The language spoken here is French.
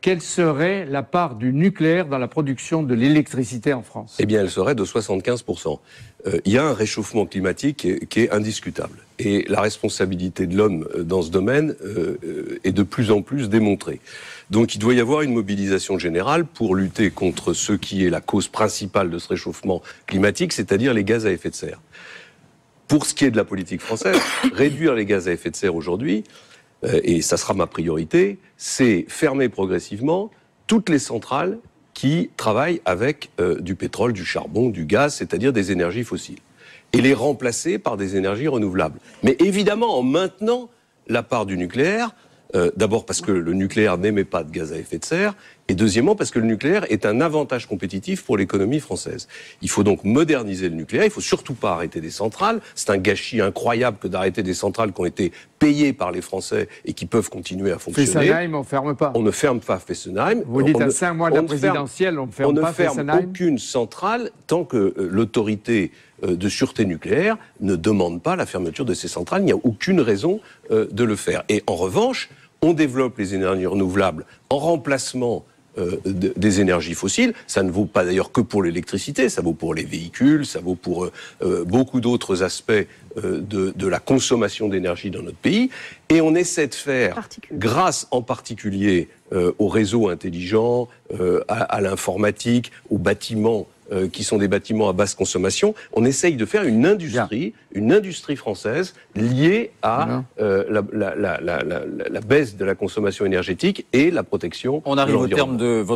quelle serait la part du nucléaire dans la production de l'électricité en France? Eh bien, elle serait de 75%. Il y a un réchauffement climatique qui est indiscutable. Et la responsabilité de l'homme dans ce domaine est de plus en plus démontrée. Donc il doit y avoir une mobilisation générale pour lutter contre ce qui est la cause principale de ce réchauffement climatique, c'est-à-dire les gaz à effet de serre. Pour ce qui est de la politique française, réduire les gaz à effet de serre aujourd'hui, et ça sera ma priorité, c'est fermer progressivement toutes les centrales qui travaillent avec du pétrole, du charbon, du gaz, c'est-à-dire des énergies fossiles, et les remplacer par des énergies renouvelables. Mais évidemment en maintenant la part du nucléaire, d'abord parce que le nucléaire n'émet pas de gaz à effet de serre, et deuxièmement parce que le nucléaire est un avantage compétitif pour l'économie française. Il faut donc moderniser le nucléaire, il ne faut surtout pas arrêter des centrales. C'est un gâchis incroyable que d'arrêter des centrales qui ont été payées par les Français et qui peuvent continuer à fonctionner. Fessenheim, on ne ferme pas. On ne ferme pas Fessenheim. Vous dites à 5 mois de la présidentielle, on ne ferme pas Fessenheim. On ne ferme aucune centrale tant que l'autorité de sûreté nucléaire ne demande pas la fermeture de ces centrales. Il n'y a aucune raison de le faire. Et en revanche, on développe les énergies renouvelables en remplacement des énergies fossiles. Ça ne vaut pas d'ailleurs que pour l'électricité, ça vaut pour les véhicules, ça vaut pour beaucoup d'autres aspects de la consommation d'énergie dans notre pays. Et on essaie de faire, grâce en particulier aux réseaux intelligents, à l'informatique, aux bâtiments, qui sont des bâtiments à basse consommation, on essaye de faire une industrie française liée à la baisse de la consommation énergétique et la protection de l'environnement. On arrive au terme de votre